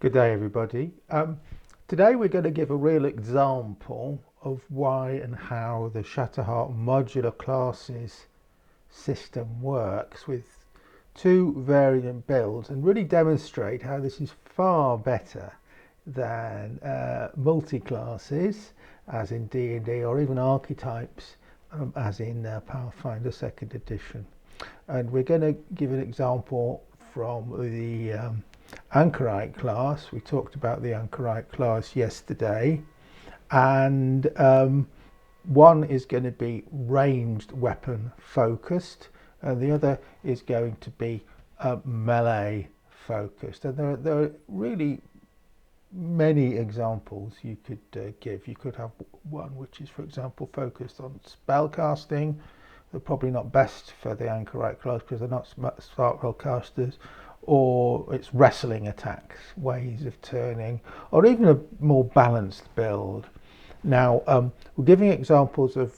Good day, everybody. Today we're going to give a real example of why and how the Shatterheart modular classes system works with two variant builds and really demonstrate how this is far better than multi-classes as in D&D or even archetypes as in Pathfinder 2nd edition. And we're going to give an example from the Anchorite class. We talked about the Anchorite class yesterday, and one is going to be ranged weapon focused and the other is going to be melee focused. And there are really many examples you could give. You could have one which is, for example, focused on spellcasting. They're probably not best for the Anchorite class because they're not spellcasters, or it's wrestling attacks, ways of turning, or even a more balanced build. Now, we're giving examples of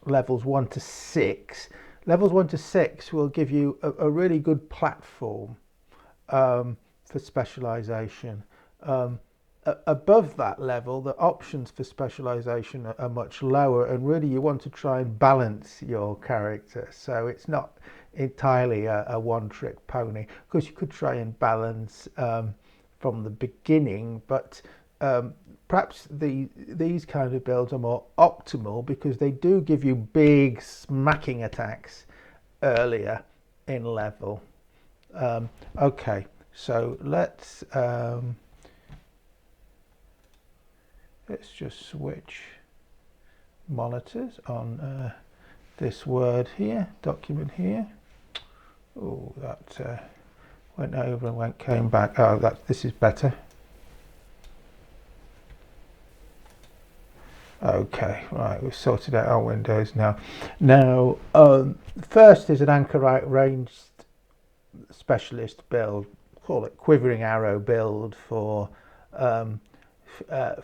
levels 1 to 6. Levels 1 to 6 will give you a really good platform for specialization. Above that level, the options for specialization are much lower, and really you want to try and balance your character. So it's not entirely a one-trick pony. Of course, you could try and balance from the beginning, but perhaps these kind of builds are more optimal because they do give you big smacking attacks earlier in level. Okay, so let's just switch monitors on this Word here, document here. Oh, that went over and came back. Oh, this is better. Okay, right, we've sorted out our windows now. Now, first is an Anchorite ranged specialist build. Call it quivering arrow build for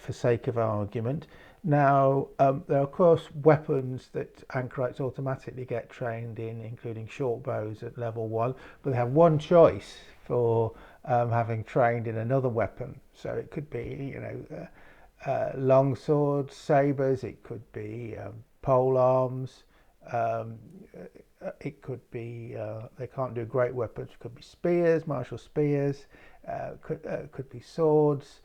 sake of argument. Now, there are of course weapons that Anchorites automatically get trained in, including short bows at level 1, but they have one choice for having trained in another weapon. So it could be, long swords, sabers, it could be pole arms, it could be, they can't do great weapons, it could be spears, martial spears, could be swords,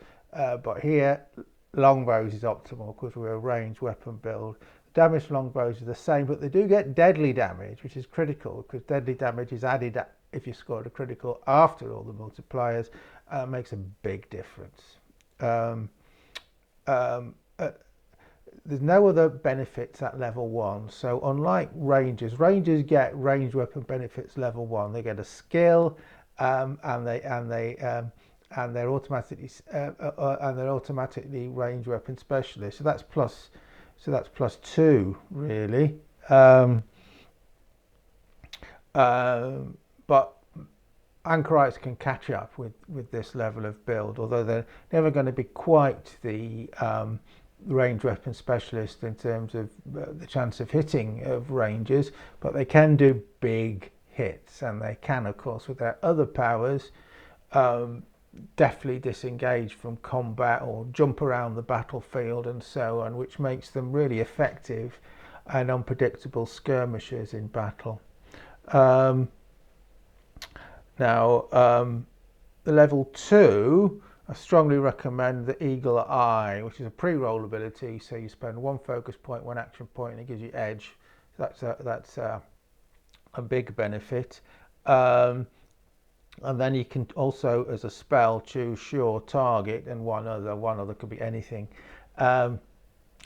but here longbows is optimal because we're a ranged weapon build. The damage to longbows are the same, but they do get deadly damage, which is critical because deadly damage is added if you scored a critical after all the multipliers. Makes a big difference. There's no other benefits at level 1. So unlike rangers get ranged weapon benefits level 1. They get a skill, and they're automatically ranged weapon specialists. So that's plus 2 really. But Anchorites can catch up with this level of build, although they're never going to be quite the ranged weapon specialist in terms of the chance of hitting of rangers, but they can do big hits, and they can, of course, with their other powers, definitely disengage from combat or jump around the battlefield and so on, which makes them really effective and unpredictable skirmishers in battle. Now, the level 2, I strongly recommend the Eagle Eye, which is a pre-roll ability. So you spend 1 focus point, 1 action point, and it gives you edge. That's a big benefit. And then you can also, as a spell, choose sure target and one other could be anything. Not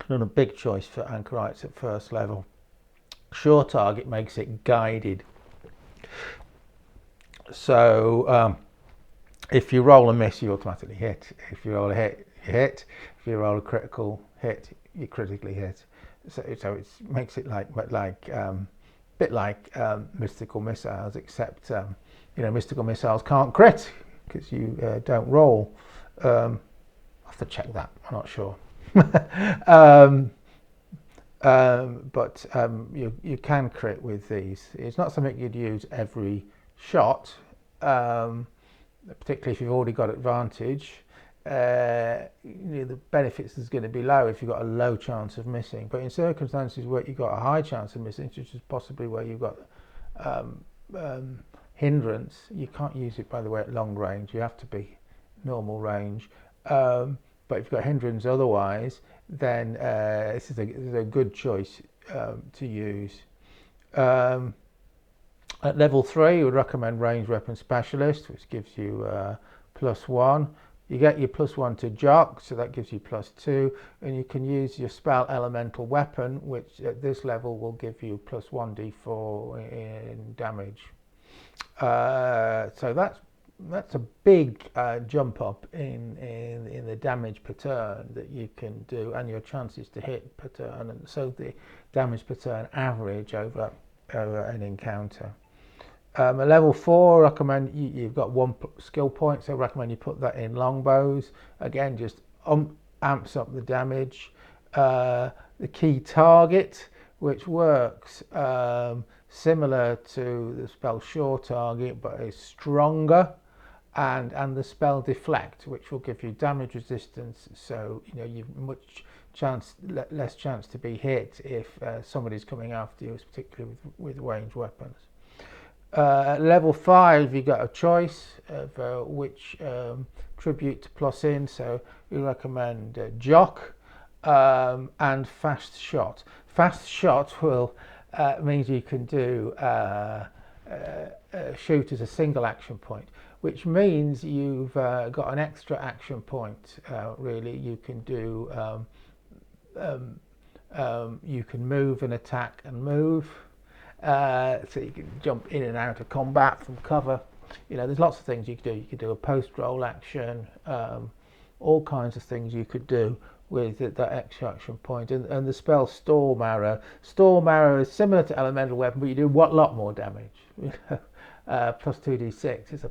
a big choice for Anchorites at first level. Sure target makes it guided. So if you roll a miss, you automatically hit. If you roll a hit, you hit. If you roll a critical hit, you critically hit. So it makes it bit like mystical missiles, except mystical missiles can't crit because you don't roll. I have to check that. I'm not sure. But you can crit with these. It's not something you'd use every shot, particularly if you've already got advantage, the benefits is going to be low if you've got a low chance of missing. But in circumstances where you've got a high chance of missing, which is possibly where you've got hindrance, you can't use it, by the way, at long range. You have to be normal range. But if you've got hindrance otherwise, then this is a good choice to use. At level 3, we would recommend Range Weapon Specialist, which gives you +1. You get your +1 to Jock, so that gives you +2, and you can use your spell Elemental Weapon, which at this level will give you +1d4 in damage. So that's a big jump up in the damage per turn that you can do, and your chances to hit per turn, and so the damage per turn average over an encounter. At level 4, recommend you've got 1 skill point, so I recommend you put that in longbows. Again, just amps up the damage. The key target, which works similar to the spell Sure Target, but is stronger, and the spell Deflect, which will give you damage resistance, so you've less chance to be hit if somebody's coming after you, particularly with ranged weapons. At level 5, you got a choice of which tribute to plus in, so we recommend Jock and Fast Shot. Fast Shot will means you can do shoot as a single action point, which means you've got an extra action point. Really, you can do you can move and attack and move. So you can jump in and out of combat from cover. There's lots of things you could do. You could do a post-roll action, all kinds of things you could do with that extra action point. And the spell Storm Arrow. Storm Arrow is similar to Elemental Weapon, but you do a lot more damage. Plus 2d6. It's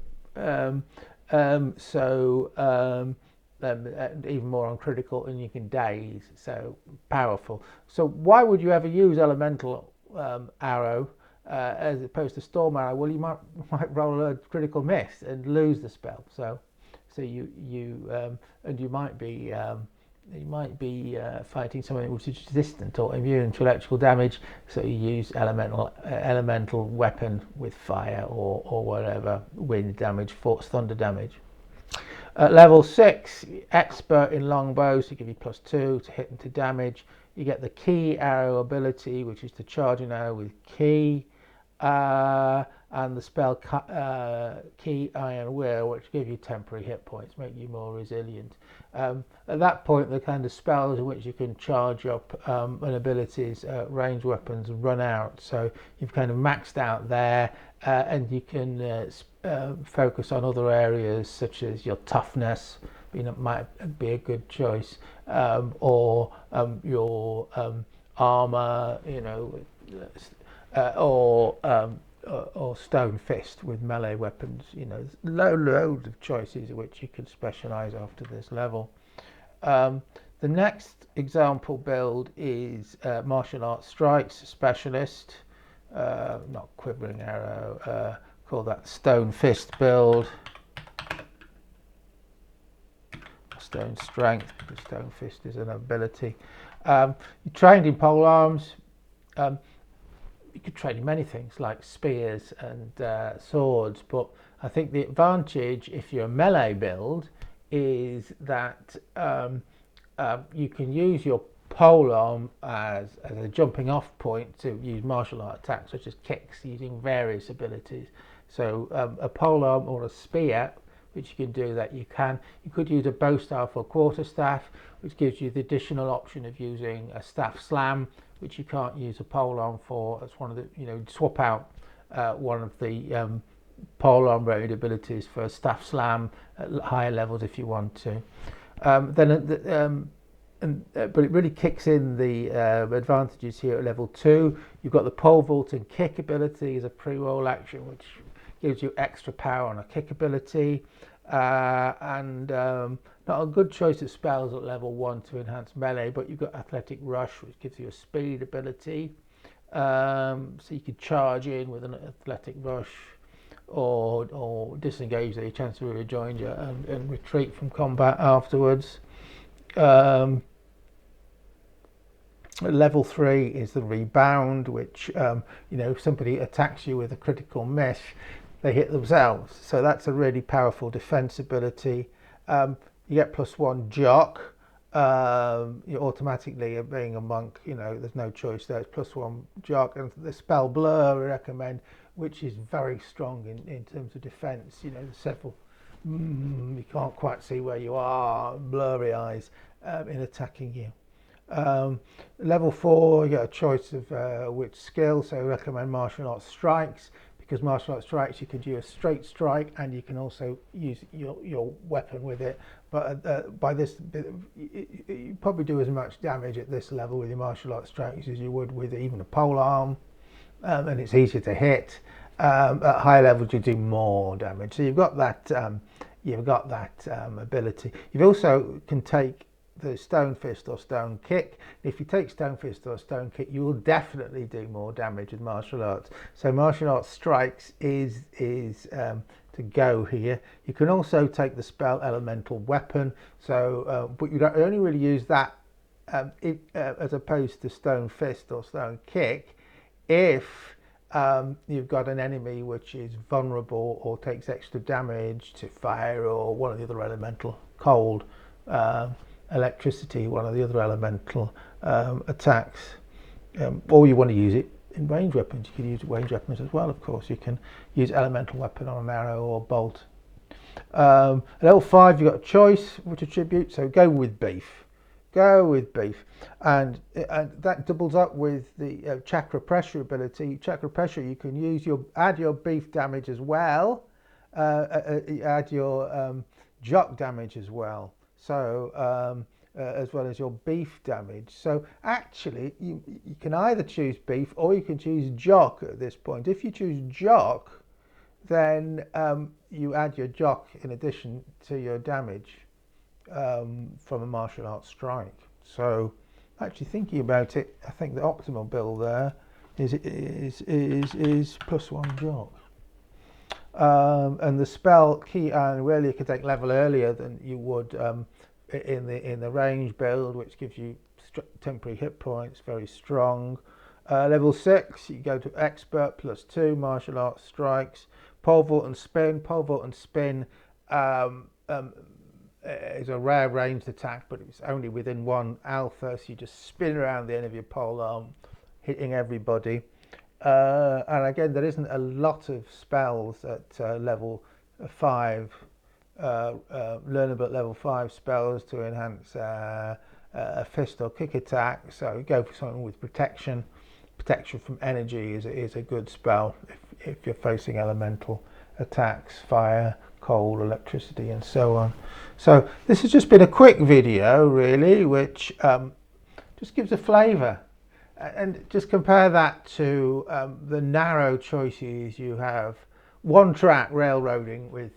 even more on critical, and you can daze. So powerful. So why would you ever use Elemental Arrow as opposed to Storm Arrow? Well, you might roll a critical miss and lose the spell. So you might be fighting something which is resistant or immune to electrical damage. So you use elemental weapon with fire or whatever, wind damage, force, thunder damage. At level 6, expert in longbows to give you +2 to hit and to damage. You get the key arrow ability, which is to charge an arrow with key, and the spell key Iron Will, which give you temporary hit points, make you more resilient. At that point, the kind of spells in which you can charge up and abilities, range weapons run out. So you've kind of maxed out there, and you can focus on other areas such as your toughness. Might be a good choice, or your armor, or stone fist with melee weapons. There's loads of choices in which you can specialize after this level. The next example build is martial arts strikes specialist, not quivering arrow. Call that stone fist build. Stone strength, because stone fist is an ability. You're trained in pole arms. You could train in many things like spears and swords, but I think the advantage if you're a melee build is that you can use your polearm as a jumping off point to use martial art attacks such as kicks using various abilities. So a polearm or a spear, which you can do that, you could use a bow staff or quarterstaff, which gives you the additional option of using a staff slam, which you can't use a polearm for. That's one of the, swap out one of the polearm rated abilities for a staff slam at higher levels if you want to. But it really kicks in the advantages here at level 2. You've got the pole vault and kick ability as a pre-roll action, which gives you extra power on a kick ability, and not a good choice of spells at level 1 to enhance melee, but you've got athletic rush, which gives you a speed ability, so you could charge in with an athletic rush, or disengage their chance of a rejoinder and retreat from combat afterwards. Level 3 is the rebound, which if somebody attacks you with a critical miss, they hit themselves. So that's a really powerful defense ability. You get +1 jock. You automatically, being a monk, there's no choice there. It's +1 jock, and the spell blur I recommend, which is very strong in terms of defense. There's several. You can't quite see where you are, blurry eyes in attacking you. Level 4, you get a choice of which skill, so I recommend martial arts strikes, because martial arts strikes you can do a straight strike and you can also use your weapon with it, but by this you probably do as much damage at this level with your martial arts strikes as you would with even a pole arm, and it's easier to hit. At higher levels you do more damage, so you've got that ability. You've also can take the stone fist or stone kick. If you take stone fist or stone kick, you will definitely do more damage with martial arts. So martial arts strikes is to go here. You can also take the spell elemental weapon. So, but you don't only really use that as opposed to stone fist or stone kick if you've got an enemy which is vulnerable or takes extra damage to fire or one of the other elemental, cold, electricity, one of the other elemental attacks, or you want to use it in range weapons. You can use range weapons as well, of course. You can use elemental weapon on an arrow or bolt. At level 5 you've got a choice which attribute, so go with beef. And that doubles up with the chakra pressure ability. Chakra pressure, you can use add your beef damage as well, add your jock damage as well. So as well as your beef damage. So actually you can either choose beef or you can choose jock at this point. If you choose jock, then you add your jock in addition to your damage from a martial arts strike. So actually thinking about it, I think the optimal build there is +1 jock. And the spell key and really you can take level earlier than you would in the range build, which gives you temporary hit points, very strong. Level 6 you go to expert +2 martial arts strikes. Pole vault and spin. Pole vault and spin is a rare ranged attack, but it's only within 1 alpha, so you just spin around the end of your pole arm, hitting everybody. And again, there isn't a lot of spells at level 5, learnable at level 5 spells to enhance a fist or kick attack. So go for something with protection. Protection from energy is a good spell if you're facing elemental attacks, fire, cold, electricity, and so on. So this has just been a quick video, really, which just gives a flavour. And just compare that to the narrow choices you have. One track railroading with